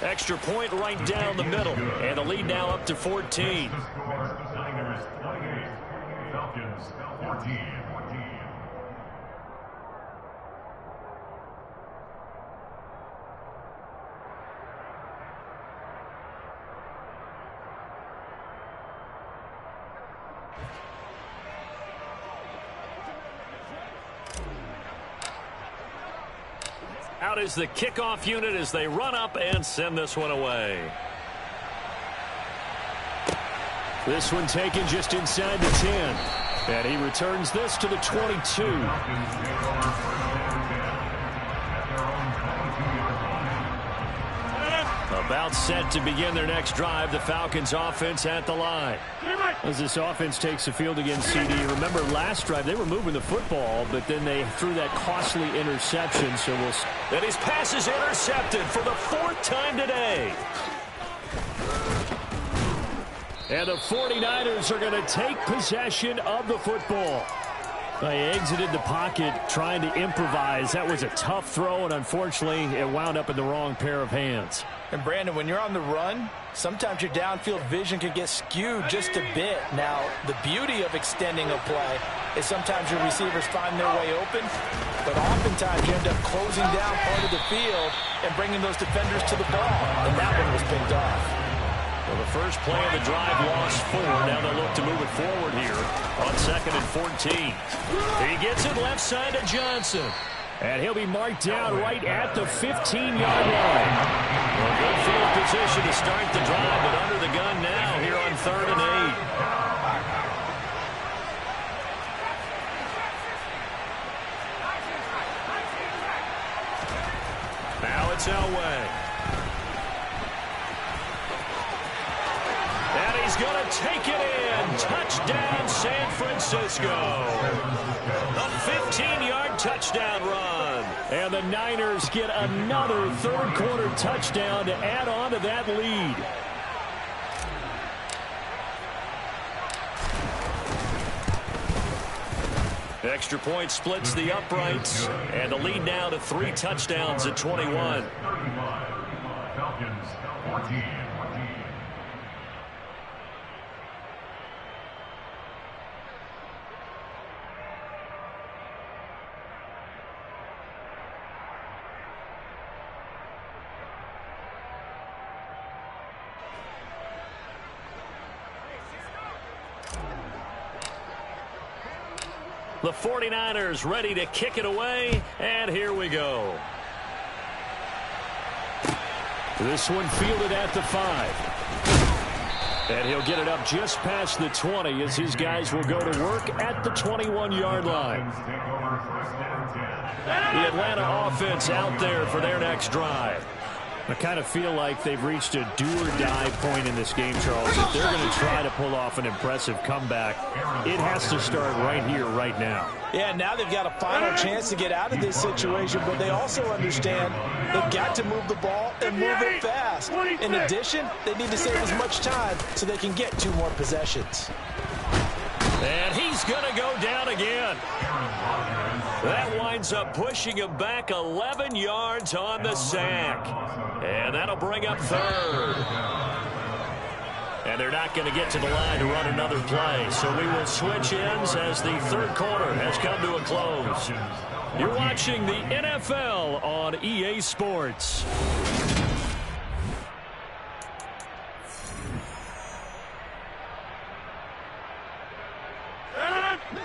Extra point right down the middle. And the lead now up to 14. Niners 28, Falcons 14. Out is the kickoff unit as they run up and send this one away. This one taken just inside the 10. And he returns this to the 22. About set to begin their next drive. The Falcons offense at the line. As this offense takes the field against CD, remember last drive they were moving the football, but then they threw that costly interception. So we'll. And his pass is intercepted for the 4th time today. And the 49ers are going to take possession of the football. They exited the pocket trying to improvise. That was a tough throw, and unfortunately, it wound up in the wrong pair of hands. And, Brandon, when you're on the run, sometimes your downfield vision can get skewed just a bit. Now, the beauty of extending a play is sometimes your receivers find their way open, but oftentimes you end up closing down part of the field and bringing those defenders to the ball, and that one was picked off. Well, the first play of the drive lost 4. Now they'll look to move it forward here on 2nd and 14. He gets it left side to Johnson. And he'll be marked down right at the 15-yard line. Well, good field position to start the drive, but under the gun now here on 3rd and 8. Now it's Elway. And he's going to take it in. Touchdown, San Francisco. A 15-yard touchdown run. And the Niners get another third-quarter touchdown to add on to that lead. Extra point splits the uprights. And the lead now to 3 touchdowns at 21. Falcons 14. The 49ers ready to kick it away, and here we go. This one fielded at the 5. And he'll get it up just past the 20 as his guys will go to work at the 21-yard line. The Atlanta offense out there for their next drive. I kind of feel like they've reached a do-or-die point in this game, Charles. If they're going to try to pull off an impressive comeback, it has to start right here, right now. Yeah, now they've got a final chance to get out of this situation, but they also understand they've got to move the ball and move it fast. In addition, they need to save as much time so they can get 2 more possessions. And he's going to go down again. That winds up pushing him back 11 yards on the sack. And that'll bring up 3rd. And they're not going to get to the line to run another play. So we will switch ends as the 3rd quarter has come to a close. You're watching the NFL on EA Sports.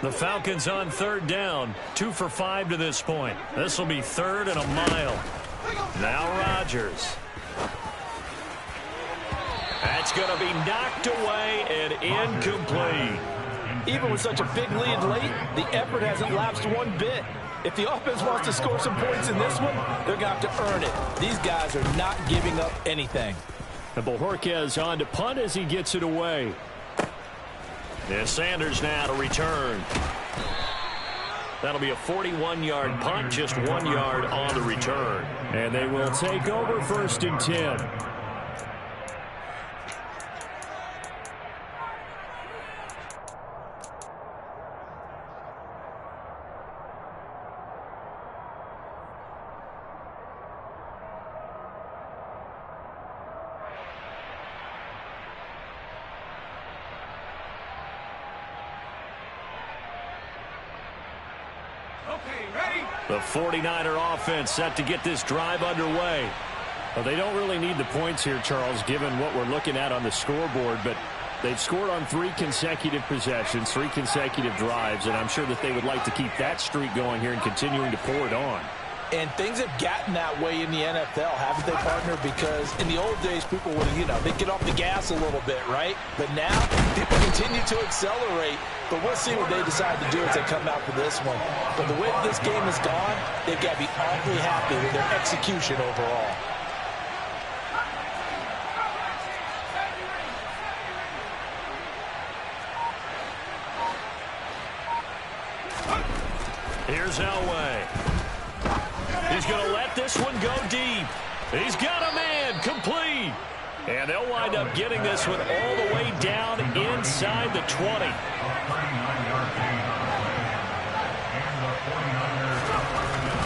The Falcons on 3rd down. 2 for 5 to this point. This will be 3rd and a mile. Now Rodgers. That's going to be knocked away and incomplete. Even with such a big lead late, the effort hasn't lapsed one bit. If the offense wants to score some points in this one, they're going to have to earn it. These guys are not giving up anything. And Bojorquez on to punt as he gets it away. And Sanders now to return. That'll be a 41-yard punt, just 1 yard on the return. And they will take over 1st and 10. The 49er offense set to get this drive underway. Well, they don't really need the points here, Charles, given what we're looking at on the scoreboard, but they've scored on 3 consecutive possessions, 3 consecutive drives, and I'm sure that they would like to keep that streak going here and continuing to pour it on. And things have gotten that way in the NFL, haven't they, partner? Because in the old days, people would, they'd get off the gas a little bit, right? But now, people continue to accelerate. But we'll see what they decide to do as they come out for this one. But the way this game has gone, they've got to be awfully happy with their execution overall. Here's Elway. He's going to let this one go deep. He's got a man, complete. And they'll wind up getting this one all the way down inside the 20.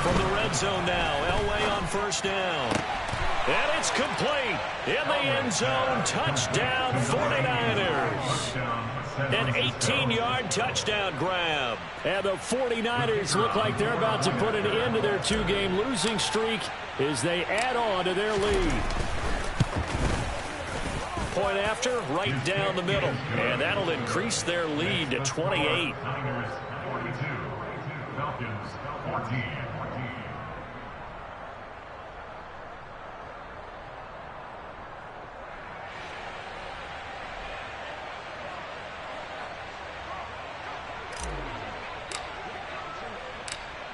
From the red zone now, Elway on first down. And it's complete. In the end zone, touchdown 49ers. An 18-yard touchdown grab. And the 49ers look like they're about to put an end to their 2-game losing streak as they add on to their lead. Point after, right down the middle. And that'll increase their lead to 28. Niners 42, Falcons 14.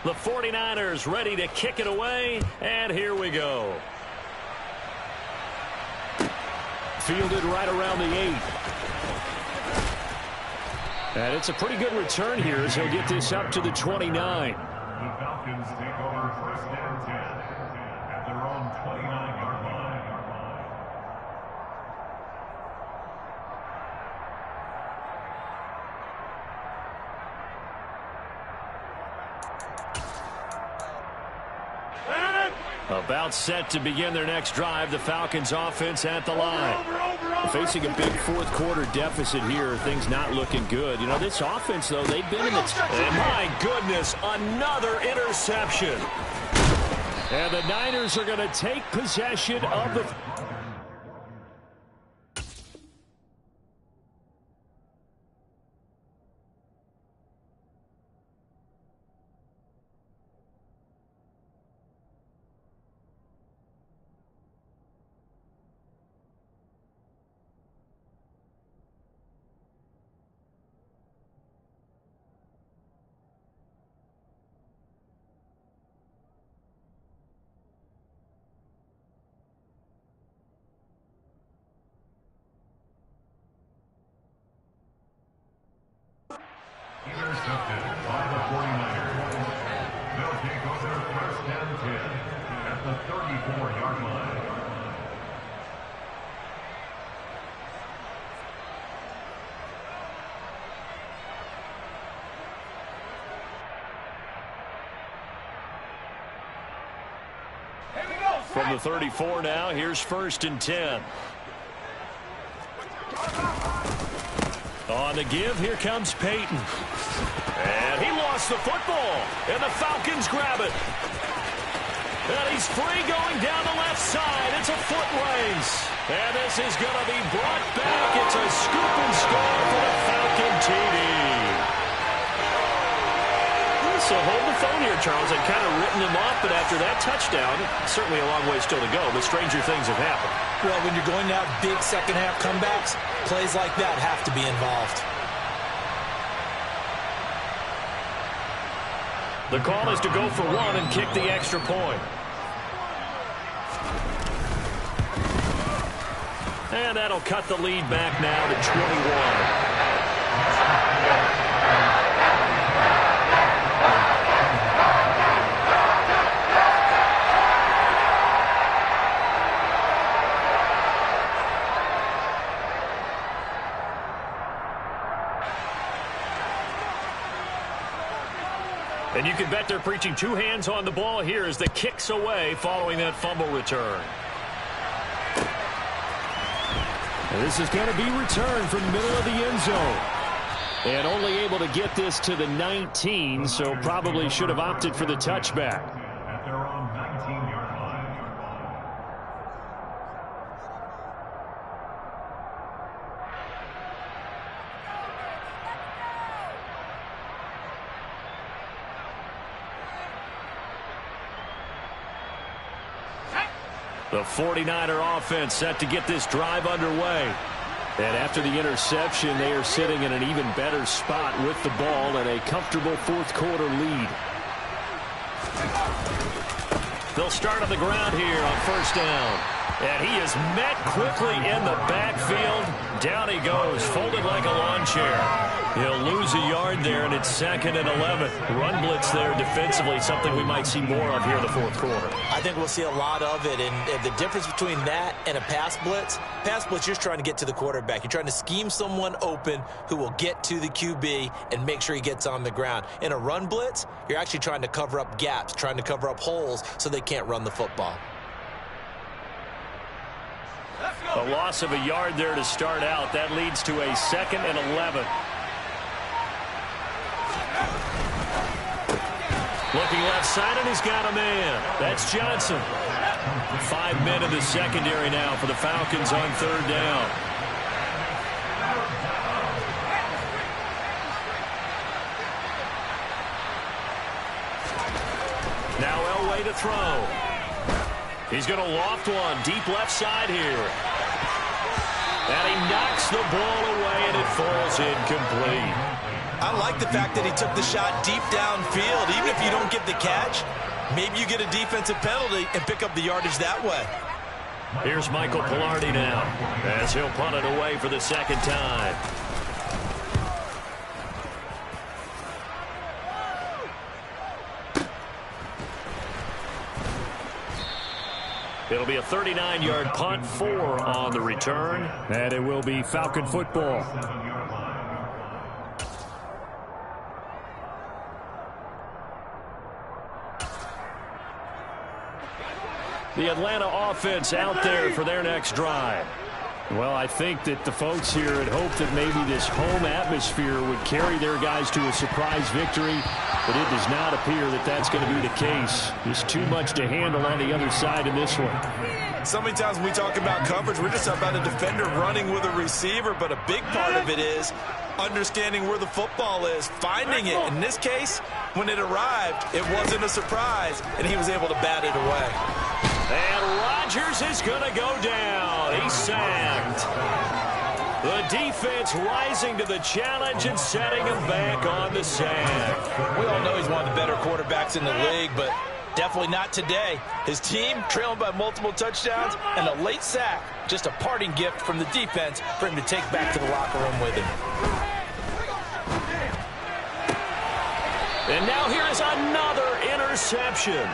The 49ers ready to kick it away, and here we go. Fielded right around the 8. And it's a pretty good return here as he'll get this up to the 29. The Falcons take over first and 10 at their own 29-yard line. About set to begin their next drive, the Falcons offense at the line. Facing a big fourth quarter deficit here, things not looking good. This offense, though, they've been in the... And my goodness, another interception. And the Niners are going to take possession of the... Intercepted by the 49ers. They'll take over first and 10 at the 34-yard line. From the 34 now, here's first and 10. On the give, here comes Peyton. And he lost the football, and the Falcons grab it. And he's free going down the left side. It's a foot race. And this is going to be brought back. It's a scoop and score for the Falcon TD. So hold the phone here, Charles. I'd kind of written him off, but after that touchdown, certainly a long way still to go, but stranger things have happened. Well, when you're going to have big second-half comebacks, plays like that have to be involved. The call is to go for one and kick the extra point. And that'll cut the lead back now to 21. And you can bet they're preaching two hands on the ball here as the kick's away following that fumble return. And this is going to be returned from the middle of the end zone. And only able to get this to the 19, so probably should have opted for the touchback. At their own 19-yard line. The 49er offense set to get this drive underway. And after the interception, they are sitting in an even better spot with the ball and a comfortable fourth-quarter lead. They'll start on the ground here on first down. And he is met quickly in the backfield. Down he goes, folded like a lawn chair. He'll lose a yard there, and it's 2nd and 11. Run blitz there defensively, something we might see more of here in the fourth quarter. I think we'll see a lot of it, and the difference between that and a pass blitz, you're just trying to get to the quarterback. You're trying to scheme someone open who will get to the QB and make sure he gets on the ground. In a run blitz, you're actually trying to cover up gaps, trying to cover up holes so they can't run the football. A loss of a yard there to start out. That leads to a 2nd and 11. Looking left side, and he's got a man. That's Johnson. 5 men in the secondary now for the Falcons on third down. Now Elway to throw. He's going to loft one deep left side here. And he knocks the ball away, and it falls incomplete. I like the fact that he took the shot deep downfield. Even if you don't get the catch, maybe you get a defensive penalty and pick up the yardage that way. Here's Michael Pilardi now as he'll punt it away for the second time. It'll be a 39-yard punt, 4 on the return. And it will be Falcon football. The Atlanta offense out there for their next drive. Well, I think that the folks here had hoped that maybe this home atmosphere would carry their guys to a surprise victory, but it does not appear that that's going to be the case. There's too much to handle on the other side in this one. So many times when we talk about coverage, we're just about a defender running with a receiver, but a big part of it is understanding where the football is, finding it. In this case, when it arrived, it wasn't a surprise, and he was able to bat it away. And Rodgers is going to go down. He's sacked. The defense rising to the challenge and setting him back on the sack. We all know he's one of the better quarterbacks in the league, but definitely not today. His team trailing by multiple touchdowns and a late sack. Just a parting gift from the defense for him to take back to the locker room with him. And now here is another interception.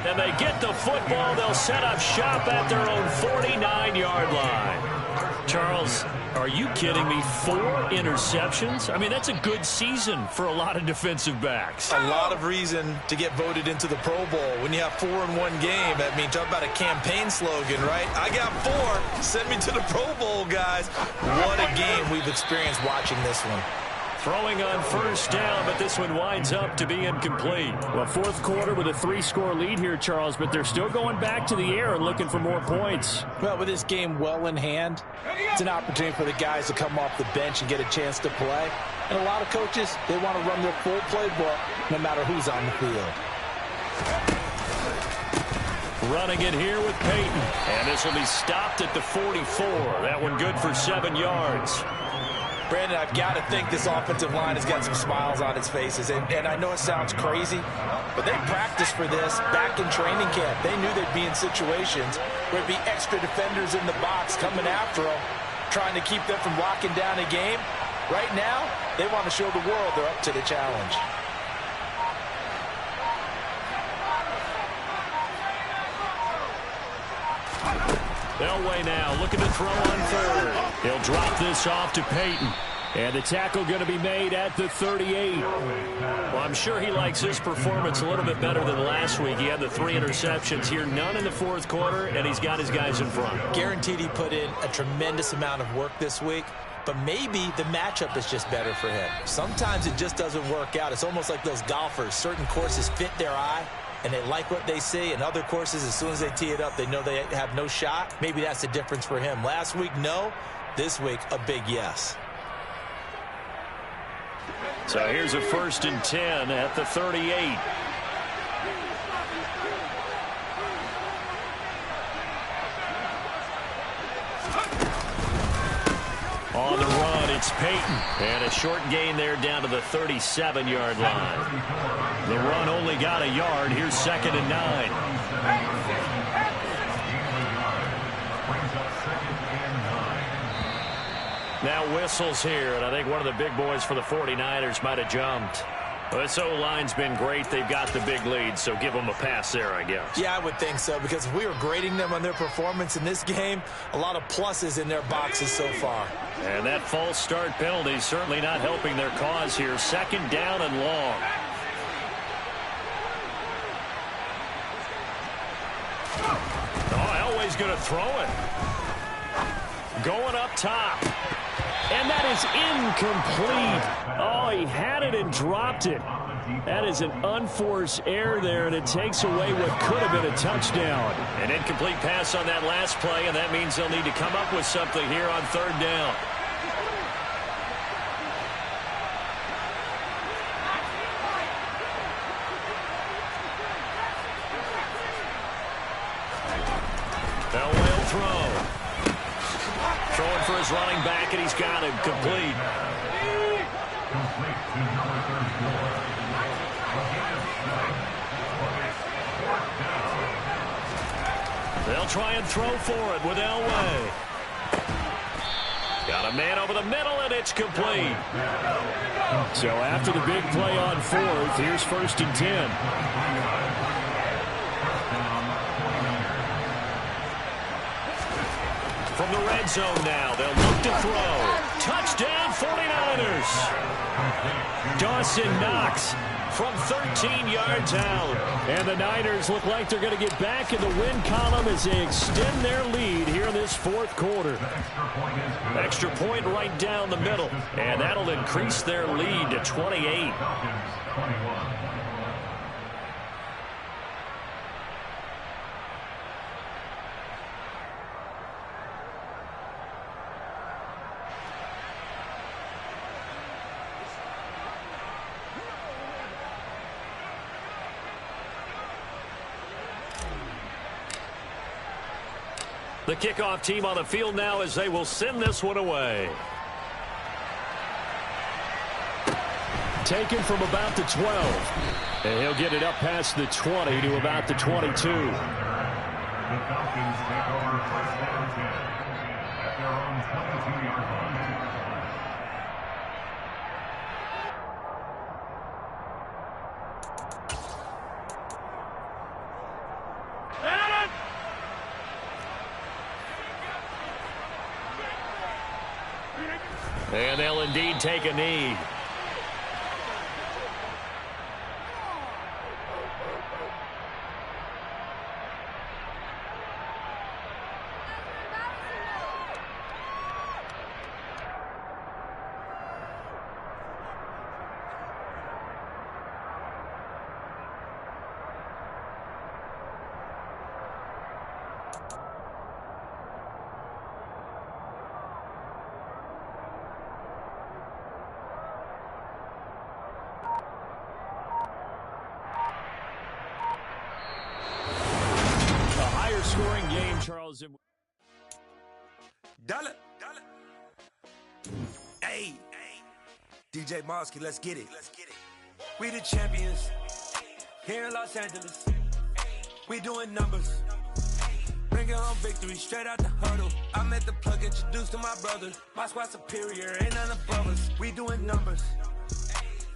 And they get the football. They'll set up shop at their own 49-yard line. Charles, are you kidding me? 4 interceptions? I mean, that's a good season for a lot of defensive backs. A lot of reason to get voted into the Pro Bowl. When you have 4 in one game, I mean, talk about a campaign slogan, right? I got 4. Send me to the Pro Bowl, guys. What a game we've experienced watching this one. Throwing on first down, but this one winds up to be incomplete. Well, fourth quarter with a 3-score lead here, Charles, but they're still going back to the air and looking for more points. Well, with this game well in hand, it's an opportunity for the guys to come off the bench and get a chance to play. And a lot of coaches, they want to run their full playbook no matter who's on the field. Running it here with Peyton. And this will be stopped at the 44. That one good for 7 yards. Brandon, I've got to think this offensive line has got some smiles on its faces. And I know it sounds crazy, but they practiced for this back in training camp. They knew they'd be in situations where there'd be extra defenders in the box coming after them, trying to keep them from locking down a game. Right now, they want to show the world they're up to the challenge. Elway now looking to throw on third. He'll drop this off to Peyton. And the tackle going to be made at the 38. Well, I'm sure he likes his performance a little bit better than last week. He had the 3 interceptions here, none in the fourth quarter, and he's got his guys in front. Guaranteed he put in a tremendous amount of work this week. but maybe the matchup is just better for him. Sometimes it just doesn't work out. It's almost like those golfers. Certain courses fit their eye, and they like what they see. And other courses, as soon as they tee it up, they know they have no shot. Maybe that's the difference for him. Last week, no. This week, a big yes. So here's a 1st and 10 at the 38. On the run, it's Peyton. And a short gain there down to the 37-yard line. The run only got a yard. Here's 2nd and 9. Now whistles here, and I think one of the big boys for the 49ers might have jumped. Well, this O-line's been great. They've got the big lead, so give them a pass there, I guess. Yeah, I would think so, because if we were grading them on their performance in this game, a lot of pluses in their boxes so far. And that false start penalty is certainly not helping their cause here. 2nd down and long. Oh, Elway's going to throw it. Going up top. And that is incomplete. Oh, he had it and dropped it. That is an unforced error there, and it takes away what could have been a touchdown. An incomplete pass on that last play, and that means they'll need to come up with something here on 3rd down. Elway will throw. Throwing for his running back, and he's got him complete. They'll try and throw for it with Elway. Got a man over the middle, and it's complete. So after the big play on 4th, here's 1st and 10. From the red zone now, they'll look to throw. Touchdown, 49ers. Dawson Knox from 13 yards out. And the Niners look like they're going to get back in the win column as they extend their lead here in this 4th quarter. Extra point right down the middle. And that'll increase their lead to 28. The kickoff team on the field now as they will send this one away. Taken from about the 12. And he'll get it up past the 20 to about the 22. The Falcons take over 1st and 10 at their own 22-yard line. And they'll indeed take a knee. Scoring game, Charles. Dollar. Hey. DJ Mosky, let's get it. We the champions here in Los Angeles. We doing numbers. Bringing home victory straight out the huddle. I met the plug, introduced to my brother. My squad superior, ain't none above us. We doing numbers.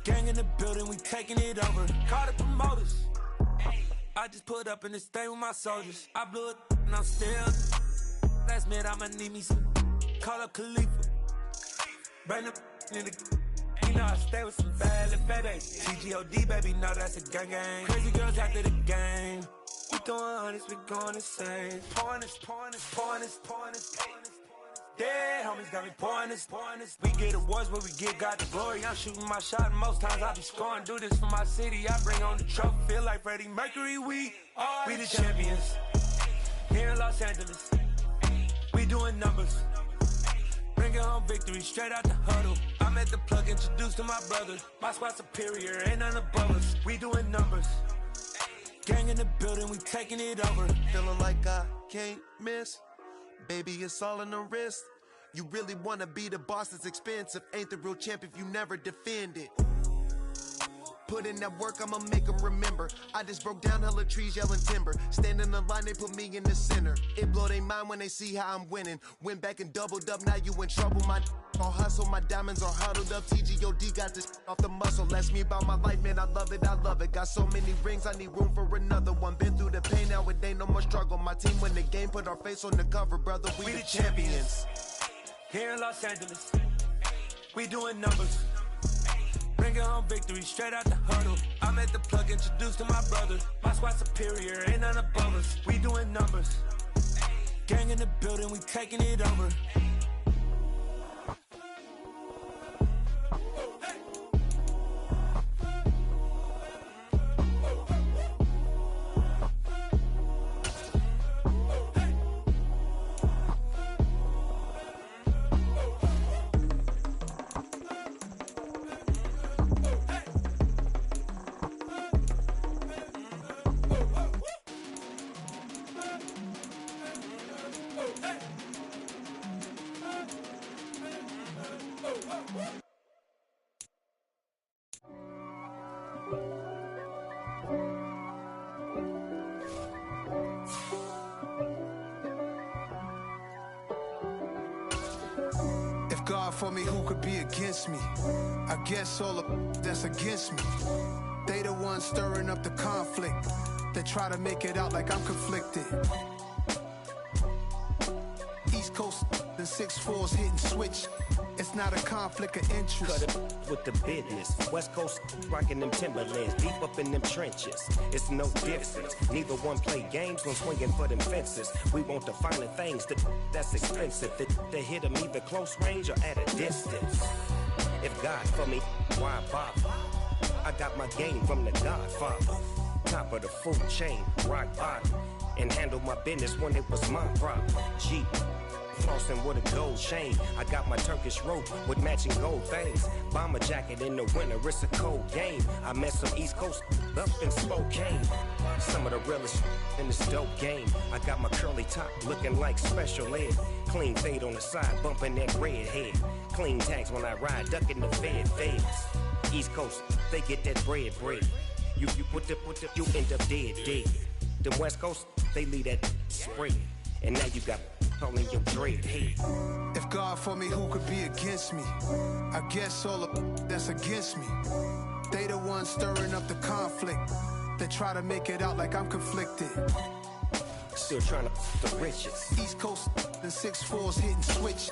Gang in the building, we taking it over. Call the promoters. I just put up in this thing with my soldiers. I blew it and I'm still. Last minute I'ma need me some. Call up Khalifa. Bring the in the. You know I stay with some valid baby. CGOD baby, know that's a gang gang. Crazy girls after the game. We doing honest, we going insane. Pointers. Dead homies got me pouring this. We get awards, but we get God the glory. I'm shooting my shot, and most times I be scoring. Do this for my city, I bring on the trophy. Feel like Freddie Mercury, we the champions. Here in Los Angeles, we doing numbers. Bringing home victory straight out the huddle. I'm at the plug, introduced to my brother. My squad superior, ain't none above us. We doing numbers. Gang in the building, we taking it over. Feeling like I can't miss. Baby, it's all in the wrist. You really wanna be the boss, it's expensive. Ain't the real champ if you never defend it. Put in that work, I'ma make them remember. I just broke down hella trees, yelling timber. Stand in the line, they put me in the center. It blow their mind when they see how I'm winning. Went back and doubled up, now you in trouble. My all hustle, my diamonds are huddled up. TGOD got this off the muscle. Ask me about my life, man, I love it, I love it. Got so many rings, I need room for another one. Been through the pain, now it ain't no more struggle. My team win the game, put our face on the cover, brother, we the champions. Here in Los Angeles, we doing numbers. Bringing home victory straight out the huddle. I'm at the plug, introduced to my brother. My squad superior, ain't none above us. We doing numbers. Gang in the building, we taking it over. God for me, who could be against me? I guess all of that's against me. They the ones stirring up the conflict. They try to make it out like I'm conflicted. East Coast and 6'4s hitting switch. It's not a conflict of interest. Cut it with the business. West Coast rocking them Timberlands, deep up in them trenches. It's no difference. Neither one play games when swinging for them fences. We want the finer things that's expensive. They hit them either close range or at a distance. If God for me, why bother? I got my game from the Godfather. Top of the food chain, rock bottom. And handle my business when it was my problem. Jeep. Flossing with a gold chain. I got my Turkish rope with matching gold things. Bomber jacket in the winter, it's a cold game. I met some East Coast up in Spokane. Some of the realest in this dope game. I got my curly top looking like special ed. Clean fade on the side, bumping that red head. Clean tags when I ride, ducking the feds. East Coast, they get that bread. You put the, you end up dead. The West Coast, they leave that spread. And now you got calling your dread head. If God for me, who could be against me? I guess all of that's against me. They the ones stirring up the conflict. They try to make it out like I'm conflicted. Still trying to the riches. East Coast and 6'4s hitting switch.